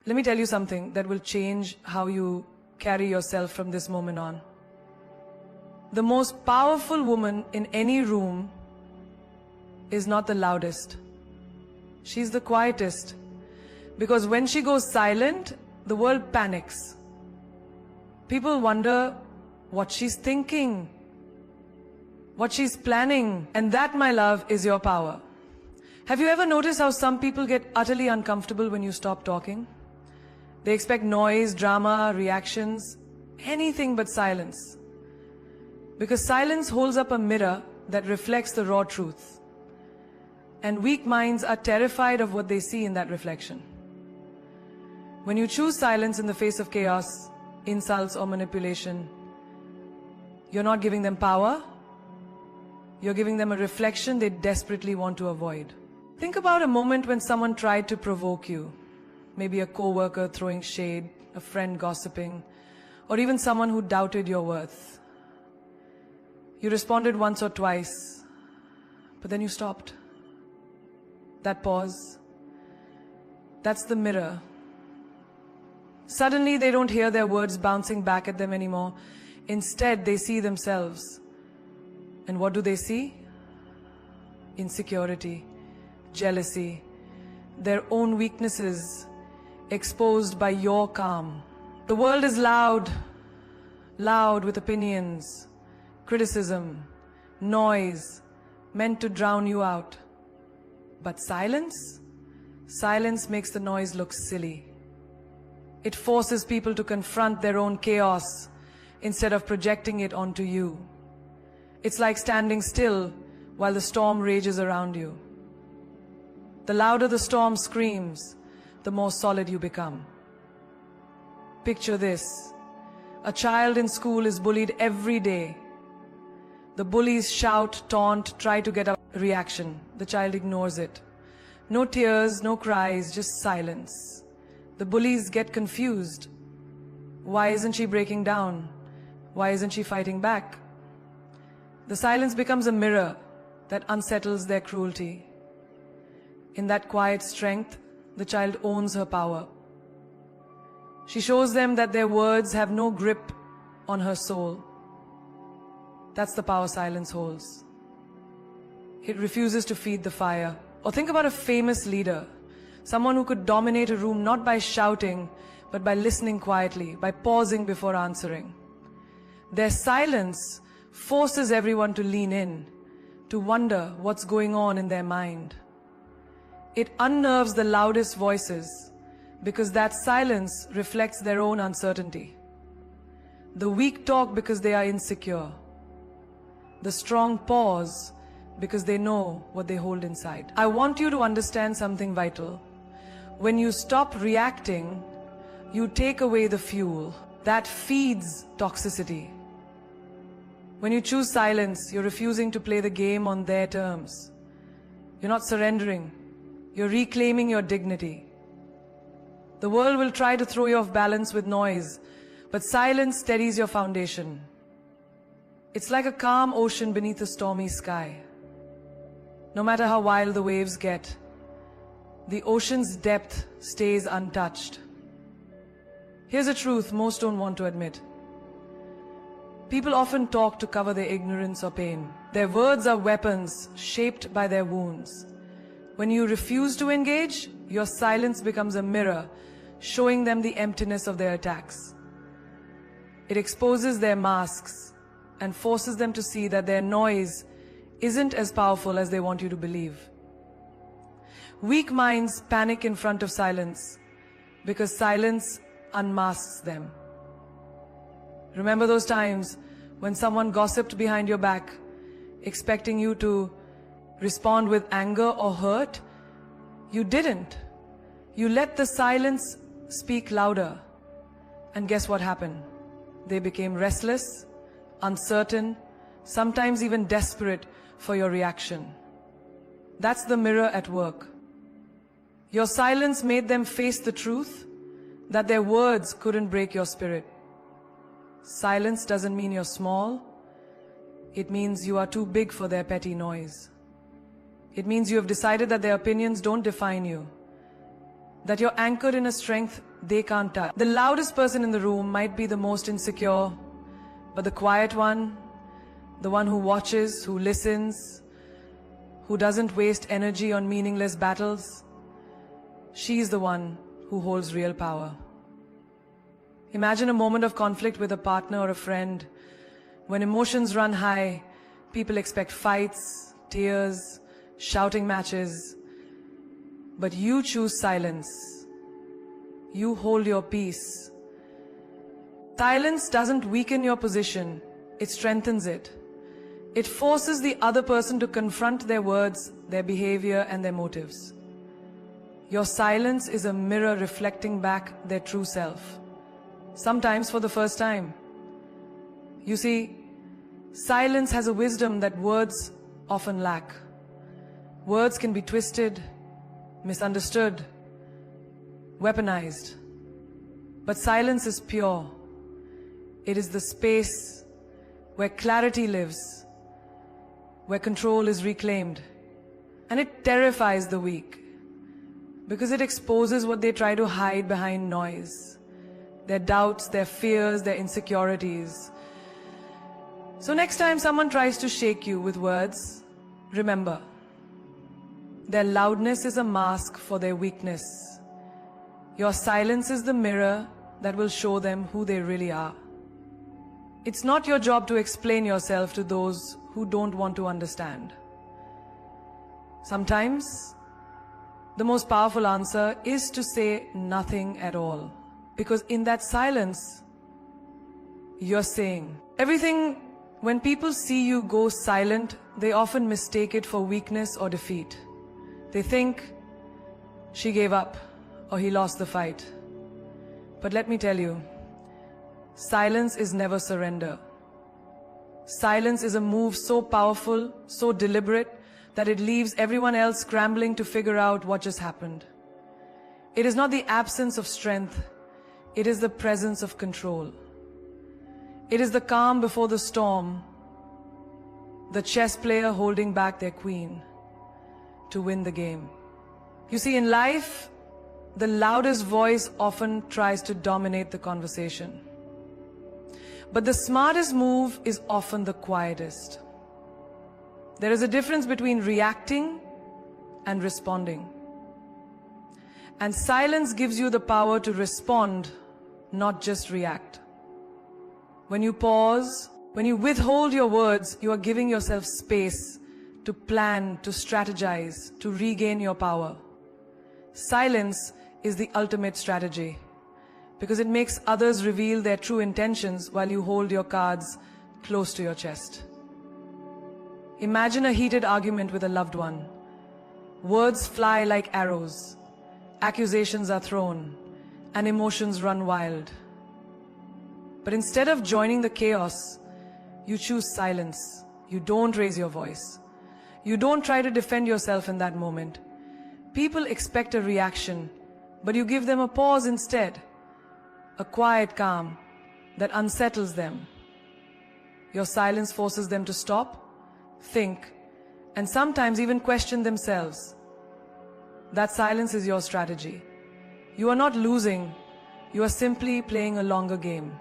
Let me tell you something that will change how you carry yourself from this moment on. The most powerful woman in any room is not the loudest. She's the quietest. Because when she goes silent, the world panics. People wonder what she's thinking, what she's planning. And that, my love, is your power. Have you ever noticed how some people get utterly uncomfortable when you stop talking? They expect noise, drama, reactions, anything but silence. Because silence holds up a mirror that reflects the raw truth. And weak minds are terrified of what they see in that reflection. When you choose silence in the face of chaos, insults or manipulation, you're not giving them power, you're giving them a reflection they desperately want to avoid. Think about a moment when someone tried to provoke you. Maybe a co-worker throwing shade, a friend gossiping, or even someone who doubted your worth. You responded once or twice, but then you stopped. That pause, that's the mirror. Suddenly they don't hear their words bouncing back at them anymore. Instead, they see themselves. And what do they see? Insecurity, jealousy, their own weaknesses exposed by your calm. The world is loud, loud with opinions, criticism, noise, meant to drown you out. But silence? Silence makes the noise look silly. It forces people to confront their own chaos instead of projecting it onto you. It's like standing still while the storm rages around you. The louder the storm screams, the more solid you become. Picture this. A child in school is bullied every day. The bullies shout, taunt, try to get a reaction. The child ignores it. No tears, no cries, just silence. The bullies get confused. Why isn't she breaking down? Why isn't she fighting back? The silence becomes a mirror that unsettles their cruelty. In that quiet strength, the child owns her power. She shows them that their words have no grip on her soul. That's the power silence holds. It refuses to feed the fire. Or think about a famous leader, someone who could dominate a room not by shouting, but by listening quietly, by pausing before answering. Their silence forces everyone to lean in, to wonder what's going on in their mind. It unnerves the loudest voices, because that silence reflects their own uncertainty. The weak talk because they are insecure. The strong pause because they know what they hold inside. I want you to understand something vital. When you stop reacting, you take away the fuel that feeds toxicity. When you choose silence, you're refusing to play the game on their terms. You're not surrendering. You're reclaiming your dignity. The world will try to throw you off balance with noise, but silence steadies your foundation. It's like a calm ocean beneath a stormy sky. No matter how wild the waves get, the ocean's depth stays untouched. Here's a truth most don't want to admit. People often talk to cover their ignorance or pain. Their words are weapons shaped by their wounds. When you refuse to engage, your silence becomes a mirror, showing them the emptiness of their attacks. It exposes their masks and forces them to see that their noise isn't as powerful as they want you to believe. Weak minds panic in front of silence because silence unmasks them. Remember those times when someone gossiped behind your back, expecting you to respond with anger or hurt? You didn't. You let the silence speak louder. And guess what happened? They became restless, uncertain, sometimes even desperate for your reaction. That's the mirror at work. Your silence made them face the truth that their words couldn't break your spirit. Silence doesn't mean you're small. It means you are too big for their petty noise. It means you have decided that their opinions don't define you, that you're anchored in a strength they can't touch. The loudest person in the room might be the most insecure, but the quiet one, the one who watches, who listens, who doesn't waste energy on meaningless battles, she's the one who holds real power. Imagine a moment of conflict with a partner or a friend. When emotions run high, people expect fights, tears, shouting matches. But you choose silence. You hold your peace. Silence doesn't weaken your position, it strengthens it. It forces the other person to confront their words, their behavior, and their motives. Your silence is a mirror reflecting back their true self, sometimes for the first time. You see, silence has a wisdom that words often lack. Words can be twisted, misunderstood, weaponized. But silence is pure. It is the space where clarity lives, where control is reclaimed. And it terrifies the weak, because it exposes what they try to hide behind noise. Their doubts, their fears, their insecurities. So next time someone tries to shake you with words, remember, their loudness is a mask for their weakness. Your silence is the mirror that will show them who they really are. It's not your job to explain yourself to those who don't want to understand. Sometimes, the most powerful answer is to say nothing at all. Because in that silence, you're saying everything. When people see you go silent, they often mistake it for weakness or defeat. They think, she gave up, or he lost the fight. But let me tell you, silence is never surrender. Silence is a move so powerful, so deliberate, that it leaves everyone else scrambling to figure out what just happened. It is not the absence of strength, it is the presence of control. It is the calm before the storm, the chess player holding back their queen to win the game. You see, in life, the loudest voice often tries to dominate the conversation. But the smartest move is often the quietest. There is a difference between reacting and responding. And silence gives you the power to respond, not just react. When you pause, when you withhold your words, you are giving yourself space to plan, to strategize, to regain your power. Silence is the ultimate strategy, because it makes others reveal their true intentions while you hold your cards close to your chest. Imagine a heated argument with a loved one. Words fly like arrows, accusations are thrown, and emotions run wild. But instead of joining the chaos, you choose silence. You don't raise your voice. You don't try to defend yourself in that moment. People expect a reaction, but you give them a pause instead. A quiet calm that unsettles them. Your silence forces them to stop, think, and sometimes even question themselves. That silence is your strategy. You are not losing, you are simply playing a longer game.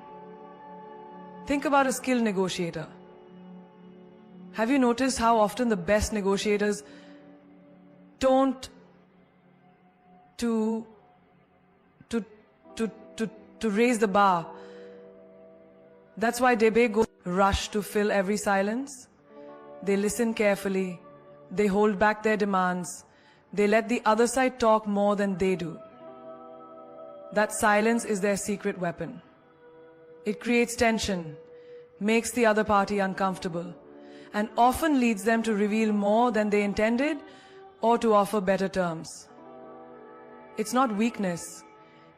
Think about a skilled negotiator. Have you noticed how often the best negotiators don't to raise the bar? That's why they go rush to fill every silence. They listen carefully. They hold back their demands. They let the other side talk more than they do. That silence is their secret weapon. It creates tension, makes the other party uncomfortable, and often leads them to reveal more than they intended or to offer better terms. It's not weakness,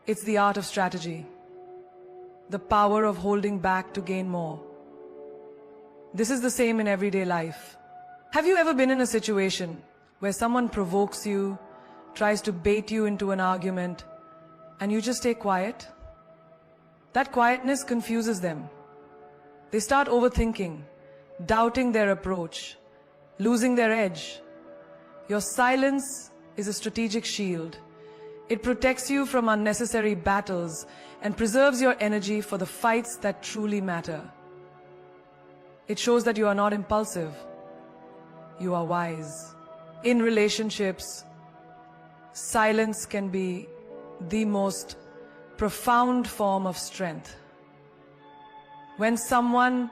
it's the art of strategy. The power of holding back to gain more. This is the same in everyday life. Have you ever been in a situation where someone provokes you, tries to bait you into an argument, and you just stay quiet? That quietness confuses them. They start overthinking, doubting their approach, losing their edge. Your silence is a strategic shield. It protects you from unnecessary battles and preserves your energy for the fights that truly matter. It shows that you are not impulsive. You are wise. In relationships, silence can be the most profound form of strength. When someone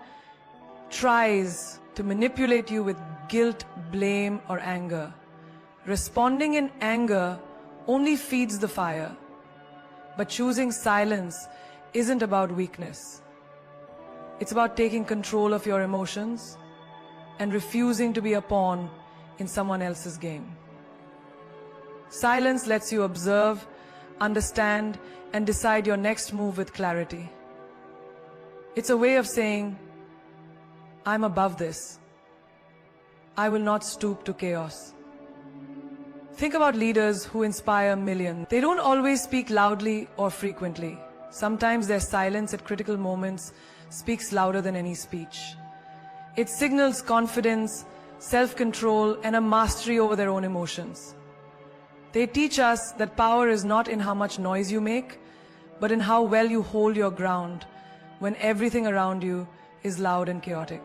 tries to manipulate you with guilt, blame, or anger, responding in anger only feeds the fire. But choosing silence isn't about weakness. It's about taking control of your emotions and refusing to be a pawn in someone else's game. Silence lets you observe, understand, and decide your next move with clarity. It's a way of saying, I'm above this. I will not stoop to chaos. Think about leaders who inspire millions. They don't always speak loudly or frequently. Sometimes their silence at critical moments speaks louder than any speech. It signals confidence, self-control, and a mastery over their own emotions. They teach us that power is not in how much noise you make, but in how well you hold your ground when everything around you is loud and chaotic.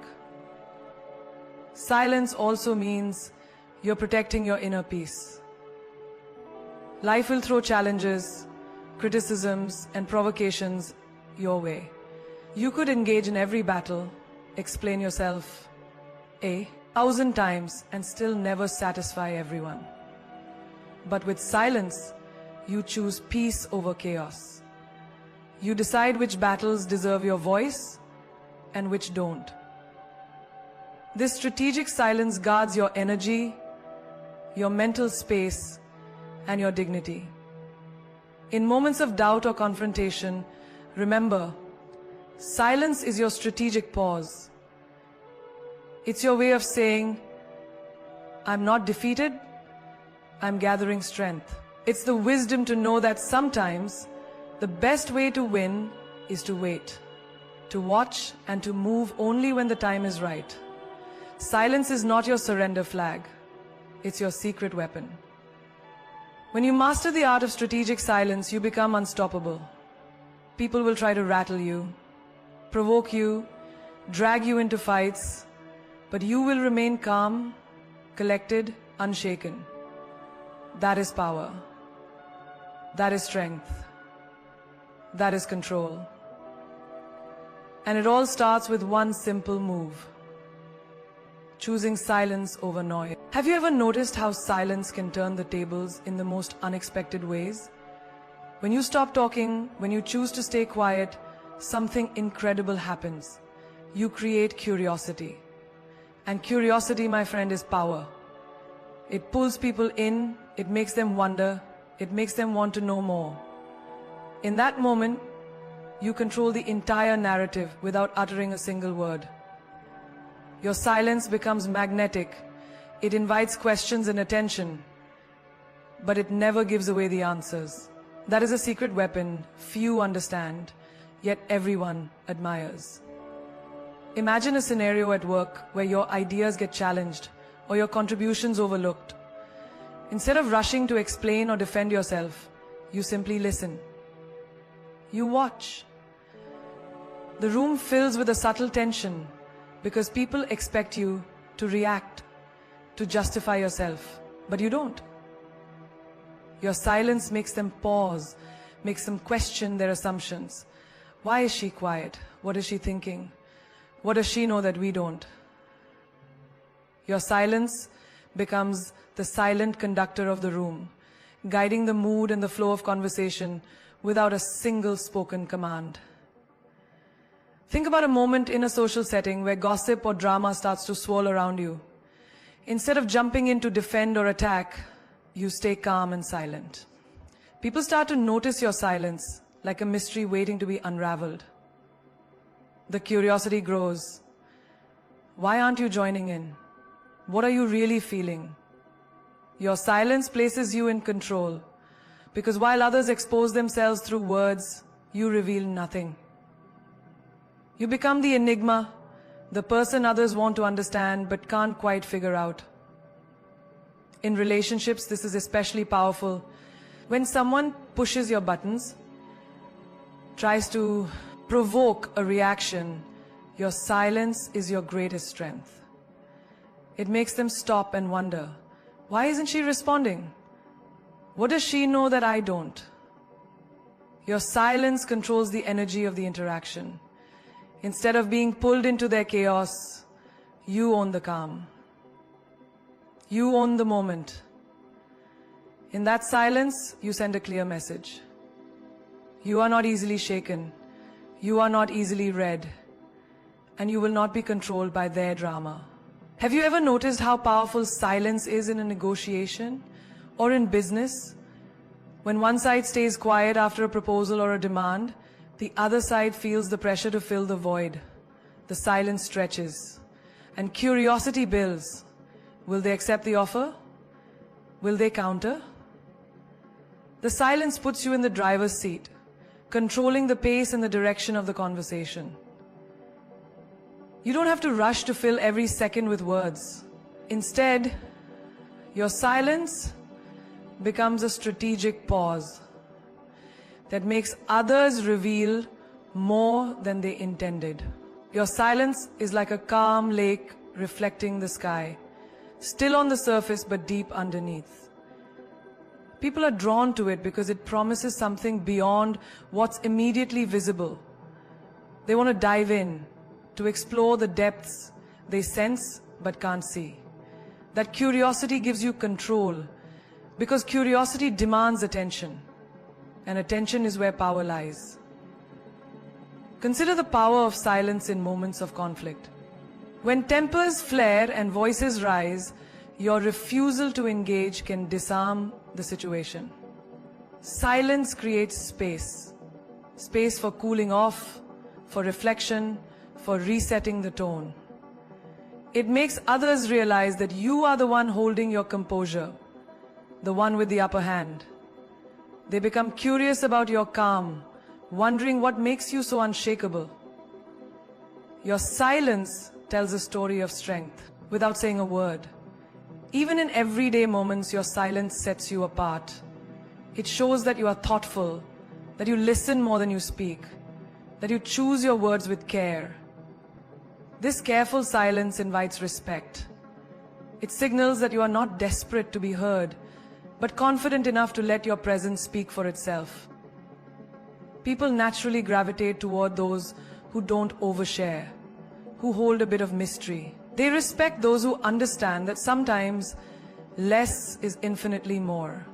Silence also means you're protecting your inner peace. Life will throw challenges, criticisms, and provocations your way. You could engage in every battle, explain yourself 1,000 times, and still never satisfy everyone. But with silence, you choose peace over chaos. You decide which battles deserve your voice and which don't. This strategic silence guards your energy, your mental space, and your dignity. In moments of doubt or confrontation, remember, silence is your strategic pause. It's your way of saying, I'm not defeated, I'm gathering strength. It's the wisdom to know that sometimes the best way to win is to wait, to watch, and to move only when the time is right. Silence is not your surrender flag. It's your secret weapon. When you master the art of strategic silence, you become unstoppable. People will try to rattle you, provoke you, drag you into fights, but you will remain calm, collected, unshaken. That is power. That is strength. That is control. And it all starts with one simple move: choosing silence over noise. Have you ever noticed how silence can turn the tables in the most unexpected ways? When you stop talking, when you choose to stay quiet, something incredible happens. You create curiosity. And curiosity, my friend, is power. It pulls people in, it makes them wonder, it makes them want to know more. In that moment, you control the entire narrative without uttering a single word. Your silence becomes magnetic. It invites questions and attention, but it never gives away the answers. That is a secret weapon few understand, yet everyone admires. Imagine a scenario at work where your ideas get challenged or your contributions overlooked. Instead of rushing to explain or defend yourself, you simply listen. You watch. The room fills with a subtle tension because people expect you to react, to justify yourself, but you don't. Your silence makes them pause, makes them question their assumptions. Why is she quiet? What is she thinking? What does she know that we don't? Your silence becomes the silent conductor of the room, guiding the mood and the flow of conversation without a single spoken command. Think about a moment in a social setting where gossip or drama starts to swirl around you. Instead of jumping in to defend or attack, you stay calm and silent. People start to notice your silence like a mystery waiting to be unraveled. The curiosity grows. Why aren't you joining in? What are you really feeling? Your silence places you in control, because while others expose themselves through words, you reveal nothing. You become the enigma, the person others want to understand but can't quite figure out. In relationships, this is especially powerful When someone pushes your buttons, tries to provoke a reaction, your silence is your greatest strength. It makes them stop and wonder, why isn't she responding? What does she know that I don't? Your silence controls the energy of the interaction. Instead of being pulled into their chaos, you own the calm. You own the moment. In that silence, you send a clear message. You are not easily shaken. You are not easily read. And you will not be controlled by their drama. Have you ever noticed how powerful silence is in a negotiation or in business? When one side stays quiet after a proposal or a demand, the other side feels the pressure to fill the void. The silence stretches. And curiosity builds. Will they accept the offer? Will they counter? The silence puts you in the driver's seat, controlling the pace and the direction of the conversation. You don't have to rush to fill every second with words. Instead, your silence becomes a strategic pause that makes others reveal more than they intended. Your silence is like a calm lake reflecting the sky, still on the surface but deep underneath. People are drawn to it because it promises something beyond what's immediately visible. They want to dive in, to explore the depths they sense but can't see. That curiosity gives you control, because curiosity demands attention, and attention is where power lies. Consider the power of silence in moments of conflict. When tempers flare and voices rise, your refusal to engage can disarm the situation. Silence creates space. Space for cooling off, for reflection, for resetting the tone. It makes others realize that you are the one holding your composure, the one with the upper hand. They become curious about your calm, wondering what makes you so unshakable. Your silence tells a story of strength without saying a word. Even in everyday moments, your silence sets you apart. It shows that you are thoughtful, that you listen more than you speak, that you choose your words with care. This careful silence invites respect. It signals that you are not desperate to be heard, but confident enough to let your presence speak for itself. People naturally gravitate toward those who don't overshare, who hold a bit of mystery. They respect those who understand that sometimes less is infinitely more.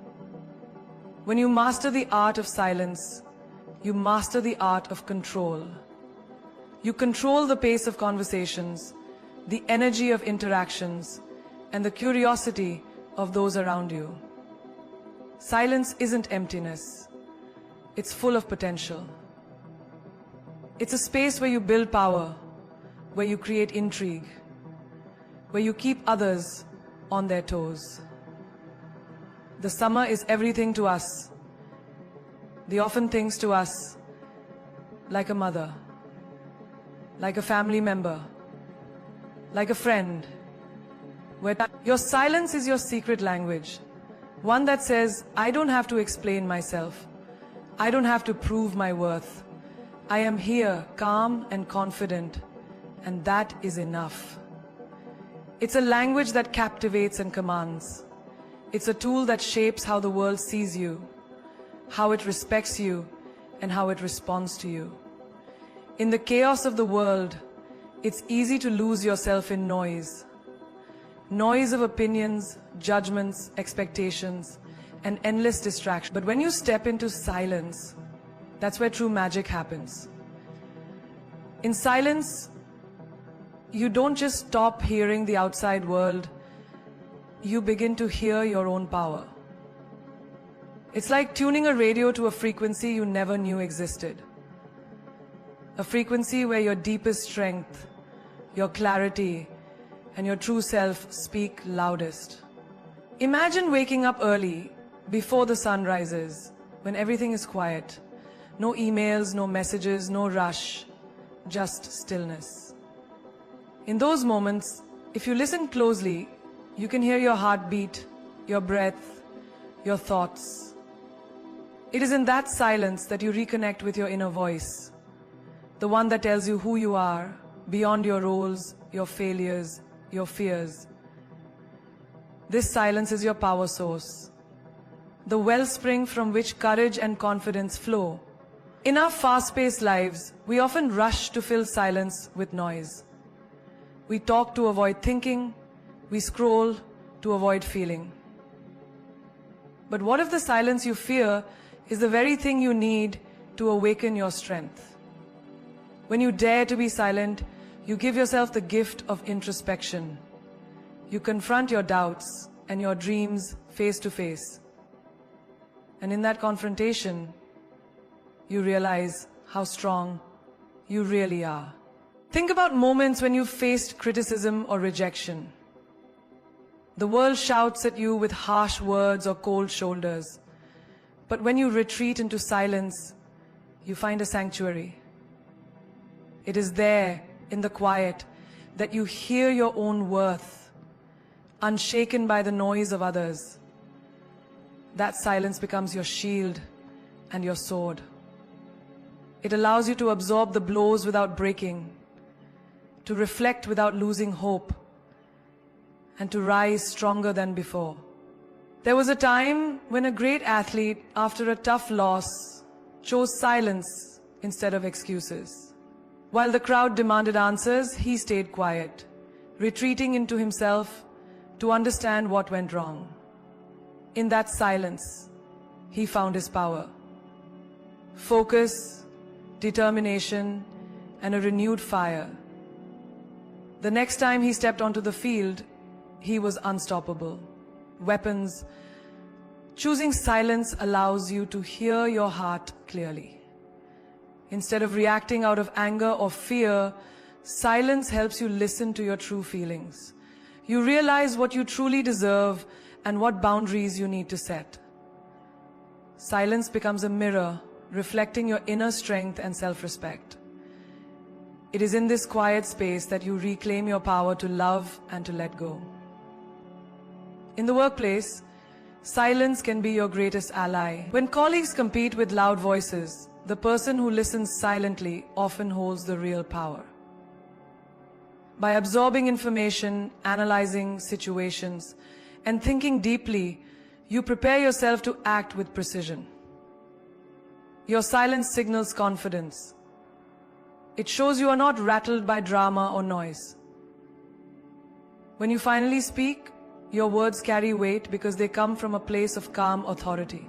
When you master the art of silence, you master the art of control. You control the pace of conversations, the energy of interactions, and the curiosity of those around you. Silence isn't emptiness. It's full of potential. It's a space where you build power, where you create intrigue, where you keep others on their toes. The summer is everything to us. The often things to us like a mother, like a family member, like a friend. Where your silence is your secret language, one that says, I don't have to explain myself. I don't have to prove my worth. I am here, calm and confident, and that is enough. It's a language that captivates and commands. It's a tool that shapes how the world sees you, how it respects you, and how it responds to you. In the chaos of the world, it's easy to lose yourself in noise. Noise of opinions, judgments, expectations, and endless distraction. But when you step into silence, that's where true magic happens. In silence, you don't just stop hearing the outside world, you begin to hear your own power. It's like tuning a radio to a frequency you never knew existed. A frequency where your deepest strength, your clarity, and your true self speak loudest. Imagine waking up early, before the sun rises, when everything is quiet. No emails, no messages, no rush, just stillness. In those moments, if you listen closely, you can hear your heartbeat, your breath, your thoughts. It is in that silence that you reconnect with your inner voice, the one that tells you who you are, beyond your roles, your failures, your fears. This silence is your power source, the wellspring from which courage and confidence flow. In our fast-paced lives, we often rush to fill silence with noise. We talk to avoid thinking, we scroll to avoid feeling. But what if the silence you fear is the very thing you need to awaken your strength? When you dare to be silent, you give yourself the gift of introspection. You confront your doubts and your dreams face to face. And in that confrontation, you realize how strong you really are. Think about moments when you faced criticism or rejection. The world shouts at you with harsh words or cold shoulders. But when you retreat into silence, you find a sanctuary. It is there, in the quiet, that you hear your own worth, unshaken by the noise of others. That silence becomes your shield and your sword. It allows you to absorb the blows without breaking, to reflect without losing hope, and to rise stronger than before. There was a time when a great athlete, after a tough loss, chose silence instead of excuses. While the crowd demanded answers, he stayed quiet, retreating into himself to understand what went wrong. In that silence, he found his power. Focus, determination, and a renewed fire. The next time he stepped onto the field, he was unstoppable. Weapons. Choosing silence allows you to hear your heart clearly. Instead of reacting out of anger or fear, silence helps you listen to your true feelings. You realize what you truly deserve and what boundaries you need to set. Silence becomes a mirror, reflecting your inner strength and self-respect. It is in this quiet space that you reclaim your power to love and to let go. In the workplace, silence can be your greatest ally. When colleagues compete with loud voices, the person who listens silently often holds the real power. By absorbing information, analyzing situations, and thinking deeply, you prepare yourself to act with precision. Your silence signals confidence. It shows you are not rattled by drama or noise. When you finally speak, your words carry weight because they come from a place of calm authority.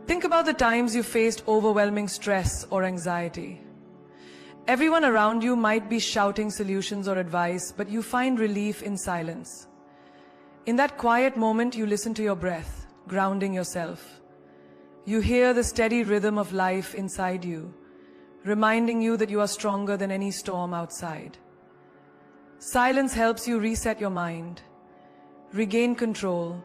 Think about the times you faced overwhelming stress or anxiety. Everyone around you might be shouting solutions or advice, but you find relief in silence. In that quiet moment, you listen to your breath, grounding yourself. You hear the steady rhythm of life inside you, reminding you that you are stronger than any storm outside. Silence helps you reset your mind, regain control,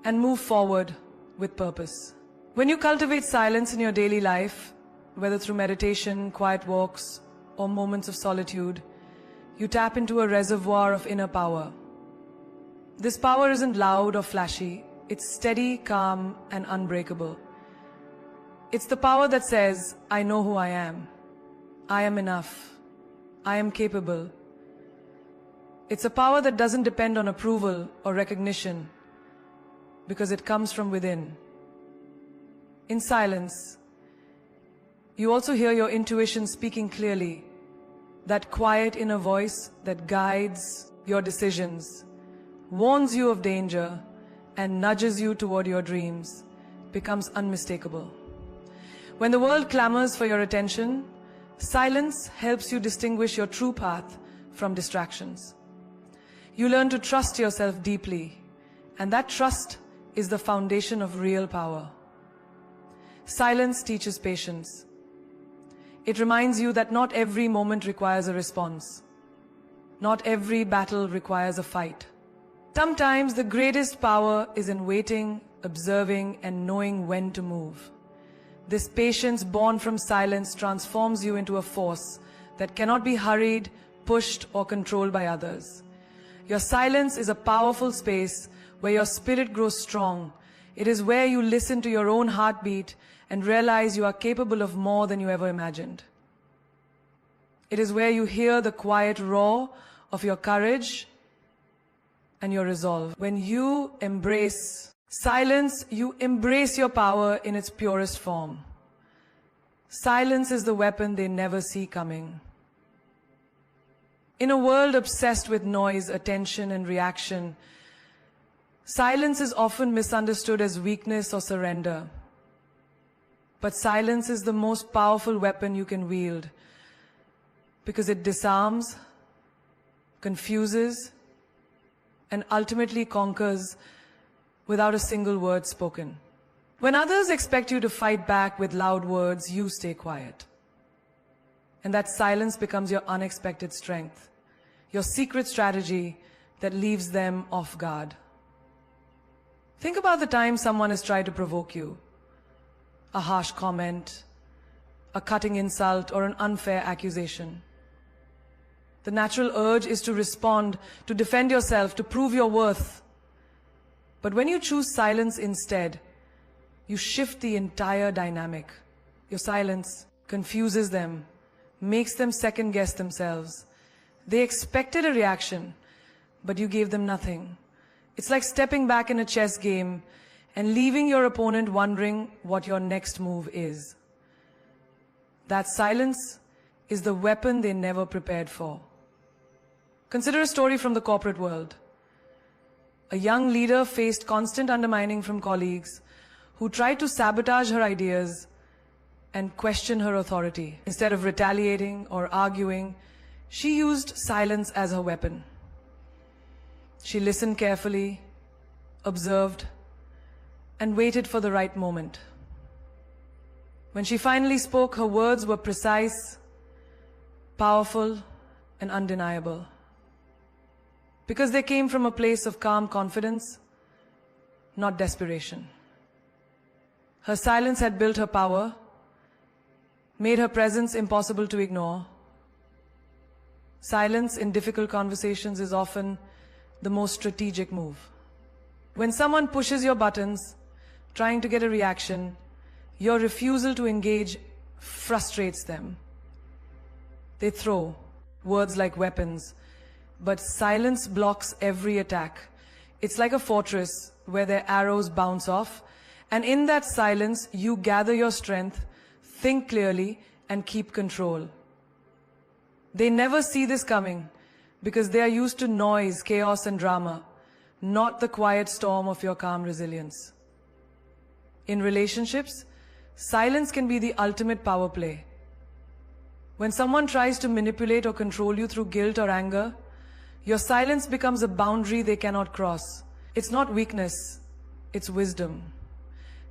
and move forward with purpose. When you cultivate silence in your daily life, whether through meditation, quiet walks, or moments of solitude, you tap into a reservoir of inner power. This power isn't loud or flashy. It's steady, calm, and unbreakable. It's the power that says, I know who I am enough, I am capable. It's a power that doesn't depend on approval or recognition, because it comes from within. In silence, you also hear your intuition speaking clearly, that quiet inner voice that guides your decisions, warns you of danger, and nudges you toward your dreams, becomes unmistakable. When the world clamors for your attention, silence helps you distinguish your true path from distractions. You learn to trust yourself deeply, and that trust is the foundation of real power. Silence teaches patience. It reminds you that not every moment requires a response. Not every battle requires a fight. Sometimes the greatest power is in waiting, observing, and knowing when to move. This patience born from silence transforms you into a force that cannot be hurried, pushed, or controlled by others. Your silence is a powerful space where your spirit grows strong. It is where you listen to your own heartbeat and realize you are capable of more than you ever imagined. It is where you hear the quiet roar of your courage and your resolve. When you embrace silence, you embrace your power in its purest form. Silence is the weapon they never see coming. In a world obsessed with noise, attention, and reaction, silence is often misunderstood as weakness or surrender. But silence is the most powerful weapon you can wield because it disarms, confuses, and ultimately conquers without a single word spoken. When others expect you to fight back with loud words, you stay quiet. And that silence becomes your unexpected strength, your secret strategy that leaves them off guard. Think about the time someone has tried to provoke you. A harsh comment, a cutting insult, or an unfair accusation. The natural urge is to respond, to defend yourself, to prove your worth. But when you choose silence instead, you shift the entire dynamic. Your silence confuses them, makes them second-guess themselves. They expected a reaction, but you gave them nothing. It's like stepping back in a chess game and leaving your opponent wondering what your next move is. That silence is the weapon they never prepared for. Consider a story from the corporate world. A young leader faced constant undermining from colleagues who tried to sabotage her ideas and question her authority. Instead of retaliating or arguing, she used silence as her weapon. She listened carefully, observed, and waited for the right moment. When she finally spoke, her words were precise, powerful, and undeniable. Because they came from a place of calm confidence, not desperation. Her silence had built her power, made her presence impossible to ignore. Silence in difficult conversations is often the most strategic move. When someone pushes your buttons, trying to get a reaction, your refusal to engage frustrates them. They throw words like weapons, but silence blocks every attack. It's like a fortress where their arrows bounce off, and in that silence, you gather your strength, think clearly, and keep control. They never see this coming because they are used to noise, chaos, and drama, not the quiet storm of your calm resilience. In relationships, silence can be the ultimate power play. When someone tries to manipulate or control you through guilt or anger, your silence becomes a boundary they cannot cross. It's not weakness, it's wisdom.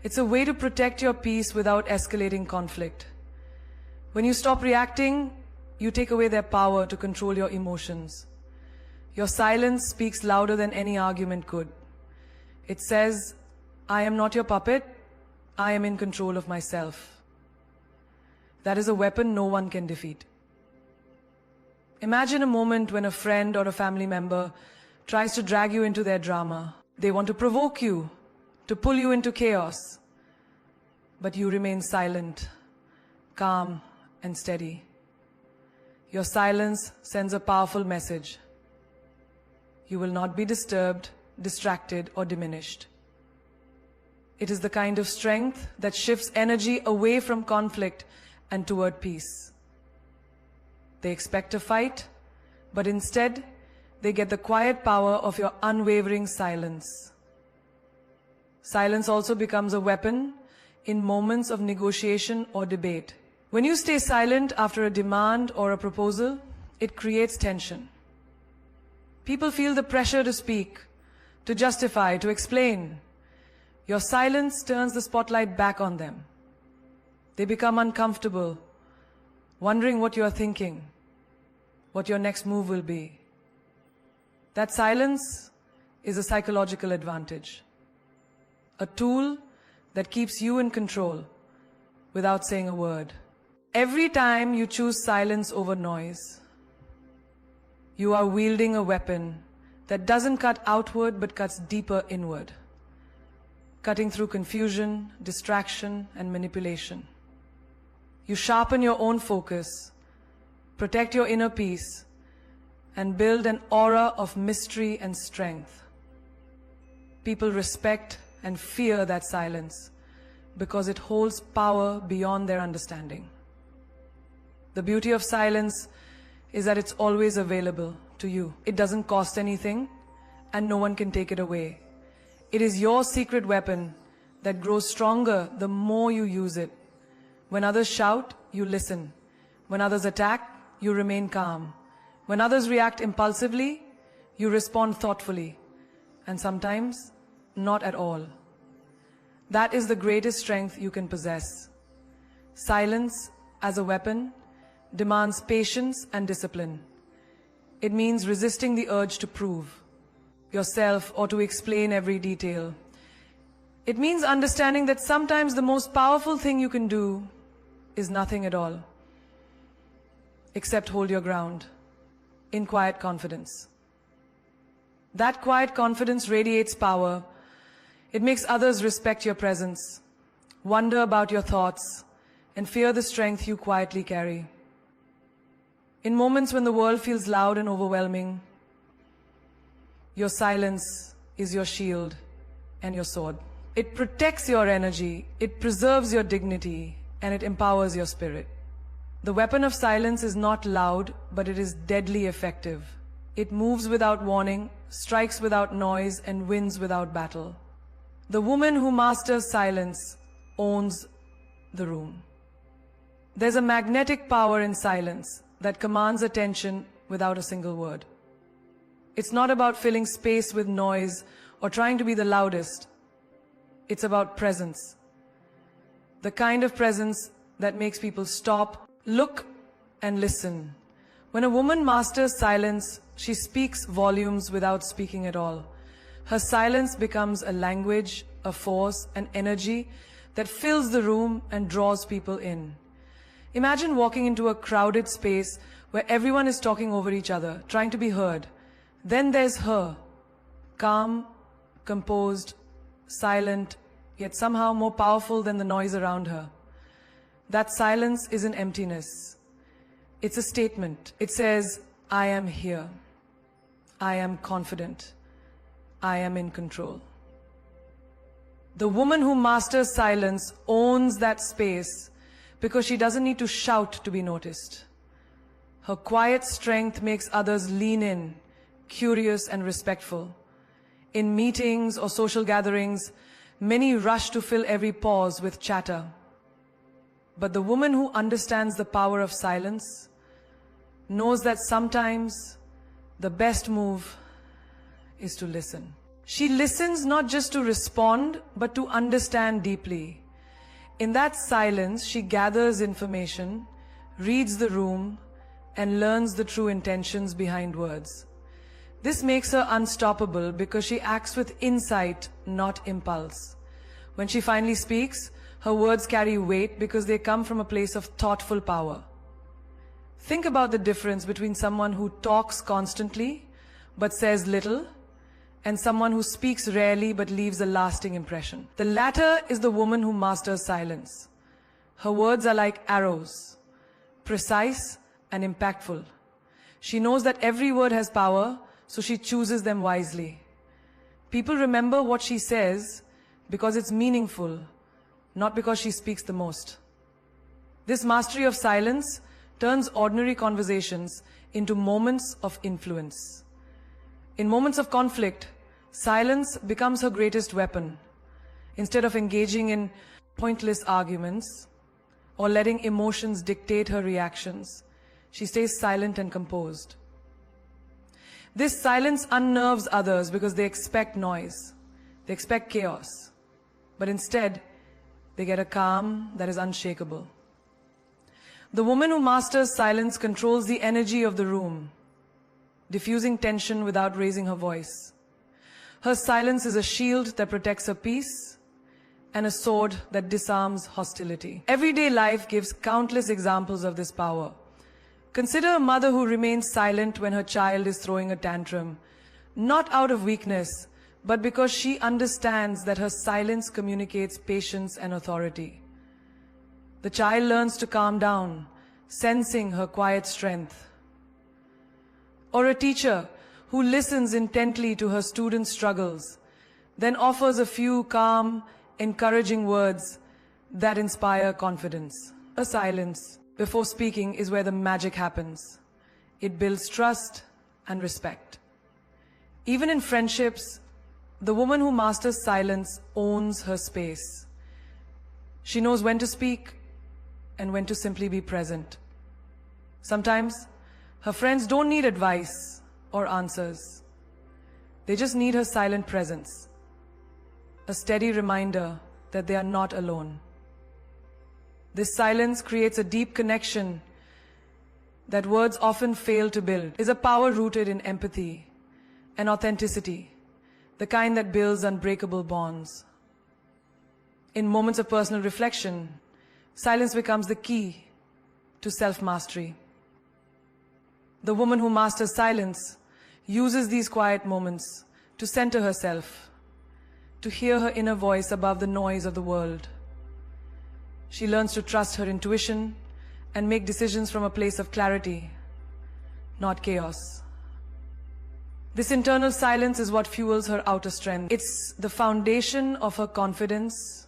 It's a way to protect your peace without escalating conflict. When you stop reacting, you take away their power to control your emotions. Your silence speaks louder than any argument could. It says, I am not your puppet, I am in control of myself. That is a weapon no one can defeat. Imagine a moment when a friend or a family member tries to drag you into their drama. They want to provoke you, to pull you into chaos. But you remain silent, calm, and steady. Your silence sends a powerful message. You will not be disturbed, distracted, or diminished. It is the kind of strength that shifts energy away from conflict and toward peace. They expect a fight, but instead, they get the quiet power of your unwavering silence. Silence also becomes a weapon in moments of negotiation or debate. When you stay silent after a demand or a proposal, it creates tension. People feel the pressure to speak, to justify, to explain. Your silence turns the spotlight back on them. They become uncomfortable, wondering what you are thinking, what your next move will be. That silence is a psychological advantage, a tool that keeps you in control without saying a word. Every time you choose silence over noise, you are wielding a weapon that doesn't cut outward but cuts deeper inward. cutting through confusion, distraction, and manipulation. You sharpen your own focus, protect your inner peace, and build an aura of mystery and strength. People respect and fear that silence because it holds power beyond their understanding. The beauty of silence is that it's always available to you. It doesn't cost anything, and no one can take it away. It is your secret weapon that grows stronger the more you use it. When others shout, you listen. When others attack, you remain calm. When others react impulsively, you respond thoughtfully. And sometimes, not at all. That is the greatest strength you can possess. Silence, as a weapon, demands patience and discipline. It means resisting the urge to prove yourself or to explain every detail. It means understanding that sometimes the most powerful thing you can do is nothing at all, except hold your ground in quiet confidence. That quiet confidence radiates power. It makes others respect your presence, wonder about your thoughts, and fear the strength you quietly carry. In moments when the world feels loud and overwhelming, your silence is your shield and your sword. It protects your energy, it preserves your dignity, and it empowers your spirit. The weapon of silence is not loud, but it is deadly effective. It moves without warning, strikes without noise, and wins without battle. The woman who masters silence owns the room. There's a magnetic power in silence that commands attention without a single word. It's not about filling space with noise or trying to be the loudest. It's about presence. The kind of presence that makes people stop, look, and listen. When a woman masters silence, she speaks volumes without speaking at all. Her silence becomes a language, a force, an energy that fills the room and draws people in. Imagine walking into a crowded space where everyone is talking over each other, trying to be heard. Then there's her, calm, composed, silent, yet somehow more powerful than the noise around her. That silence isn't emptiness. It's a statement. It says, I am here. I am confident. I am in control. The woman who masters silence owns that space because she doesn't need to shout to be noticed. Her quiet strength makes others lean in, curious and respectful. In meetings or social gatherings, many rush to fill every pause with chatter. But the woman who understands the power of silence knows that sometimes the best move is to listen. She listens not just to respond, but to understand deeply. In that silence, she gathers information, reads the room, and learns the true intentions behind words. This makes her unstoppable because she acts with insight, not impulse. When she finally speaks, her words carry weight because they come from a place of thoughtful power. Think about the difference between someone who talks constantly but says little and someone who speaks rarely but leaves a lasting impression. The latter is the woman who masters silence. Her words are like arrows, precise and impactful. She knows that every word has power, so she chooses them wisely. People remember what she says because it's meaningful, not because she speaks the most. This mastery of silence turns ordinary conversations into moments of influence. In moments of conflict, silence becomes her greatest weapon. Instead of engaging in pointless arguments or letting emotions dictate her reactions, she stays silent and composed. This silence unnerves others because they expect noise. They expect chaos. But instead, they get a calm that is unshakable. The woman who masters silence controls the energy of the room, diffusing tension without raising her voice. Her silence is a shield that protects her peace and a sword that disarms hostility. Everyday life gives countless examples of this power. Consider a mother who remains silent when her child is throwing a tantrum, not out of weakness, but because she understands that her silence communicates patience and authority. The child learns to calm down, sensing her quiet strength. Or a teacher who listens intently to her students' struggles, then offers a few calm, encouraging words that inspire confidence. A silence before speaking is where the magic happens. It builds trust and respect. Even in friendships, the woman who masters silence owns her space. She knows when to speak and when to simply be present. Sometimes, her friends don't need advice or answers. They just need her silent presence, a steady reminder that they are not alone. This silence creates a deep connection that words often fail to build. It is a power rooted in empathy and authenticity, the kind that builds unbreakable bonds. In moments of personal reflection, silence becomes the key to self-mastery. The woman who masters silence uses these quiet moments to center herself, to hear her inner voice above the noise of the world. She learns to trust her intuition and make decisions from a place of clarity, not chaos. This internal silence is what fuels her outer strength. It's the foundation of her confidence,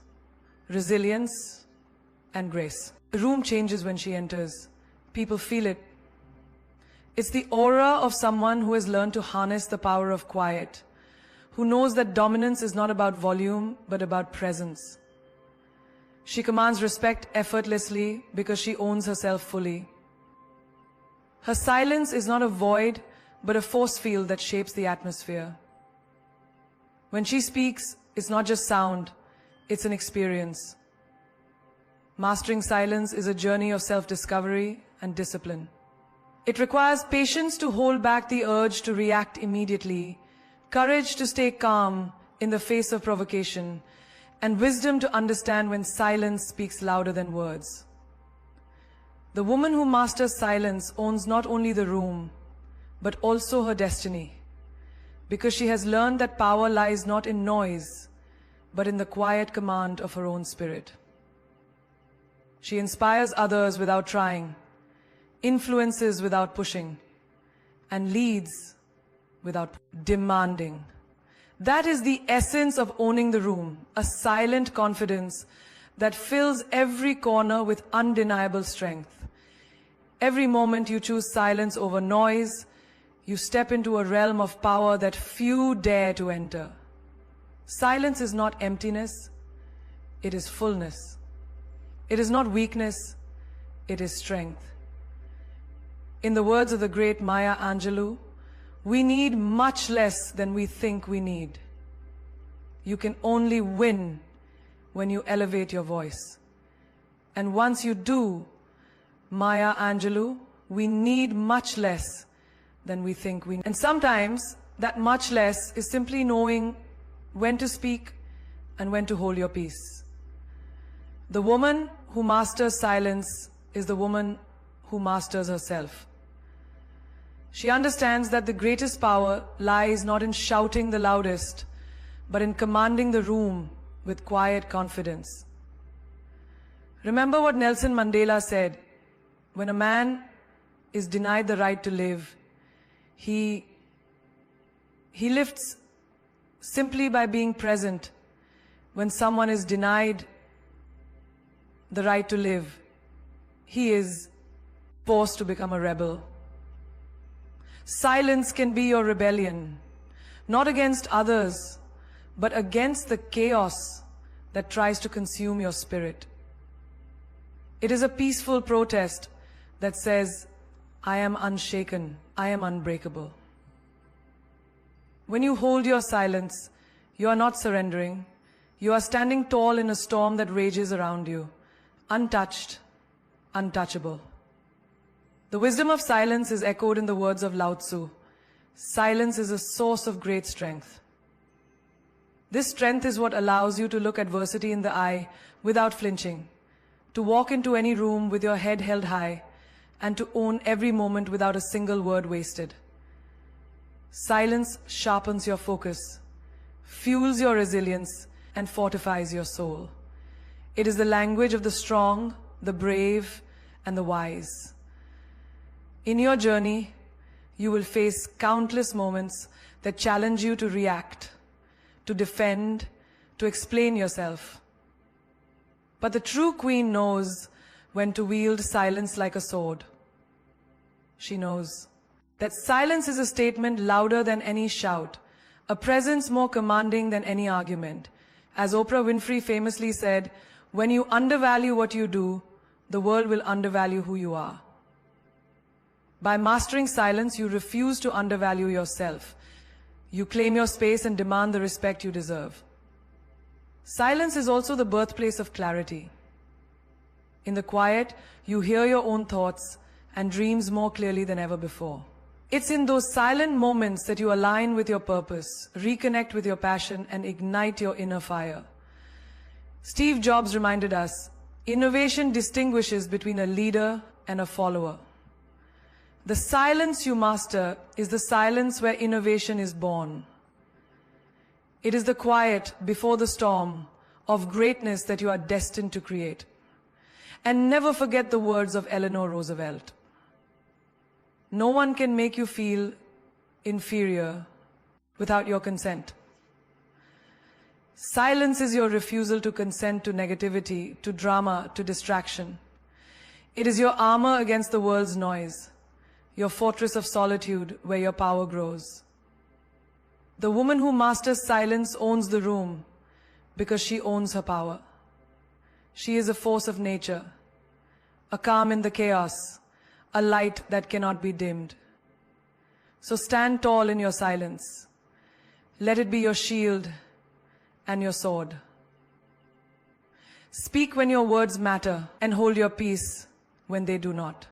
resilience, and grace. The room changes when she enters. People feel it. It's the aura of someone who has learned to harness the power of quiet, who knows that dominance is not about volume, but about presence. She commands respect effortlessly because she owns herself fully. Her silence is not a void, but a force field that shapes the atmosphere. When she speaks, it's not just sound, it's an experience. Mastering silence is a journey of self-discovery and discipline. It requires patience to hold back the urge to react immediately, courage to stay calm in the face of provocation, and wisdom to understand when silence speaks louder than words. The woman who masters silence owns not only the room, but also her destiny, because she has learned that power lies not in noise, but in the quiet command of her own spirit. She inspires others without trying, influences without pushing, and leads without demanding. That is the essence of owning the room, a silent confidence that fills every corner with undeniable strength. Every moment you choose silence over noise, you step into a realm of power that few dare to enter. Silence is not emptiness, it is fullness. It is not weakness, it is strength. In the words of the great Maya Angelou, we need much less than we think we need. You can only win when you elevate your voice. And once you do, Maya Angelou, we need much less than we think we need. And sometimes that much less is simply knowing when to speak and when to hold your peace. The woman who masters silence is the woman who masters herself. She understands that the greatest power lies not in shouting the loudest, but in commanding the room with quiet confidence. Remember what Nelson Mandela said, when a man is denied the right to live, he lifts simply by being present. When someone is denied the right to live, he is forced to become a rebel. Silence can be your rebellion, not against others, but against the chaos that tries to consume your spirit. It is a peaceful protest that says, I am unshaken, I am unbreakable. When you hold your silence, you are not surrendering. You are standing tall in a storm that rages around you, untouched, untouchable. The wisdom of silence is echoed in the words of Lao Tzu. Silence is a source of great strength. This strength is what allows you to look adversity in the eye without flinching, to walk into any room with your head held high, and to own every moment without a single word wasted. Silence sharpens your focus, fuels your resilience, and fortifies your soul. It is the language of the strong, the brave, and the wise. In your journey, you will face countless moments that challenge you to react, to defend, to explain yourself. But the true queen knows when to wield silence like a sword. She knows that silence is a statement louder than any shout, a presence more commanding than any argument. As Oprah Winfrey famously said, when you undervalue what you do, the world will undervalue who you are. By mastering silence, you refuse to undervalue yourself. You claim your space and demand the respect you deserve. Silence is also the birthplace of clarity. In the quiet, you hear your own thoughts and dreams more clearly than ever before. It's in those silent moments that you align with your purpose, reconnect with your passion, and ignite your inner fire. Steve Jobs reminded us, innovation distinguishes between a leader and a follower. The silence you master is the silence where innovation is born. It is the quiet before the storm of greatness that you are destined to create. And never forget the words of Eleanor Roosevelt. No one can make you feel inferior without your consent. Silence is your refusal to consent to negativity, to drama, to distraction. It is your armor against the world's noise, your fortress of solitude where your power grows. The woman who masters silence owns the room because she owns her power. She is a force of nature, a calm in the chaos, a light that cannot be dimmed. So stand tall in your silence. Let it be your shield and your sword. Speak when your words matter and hold your peace when they do not.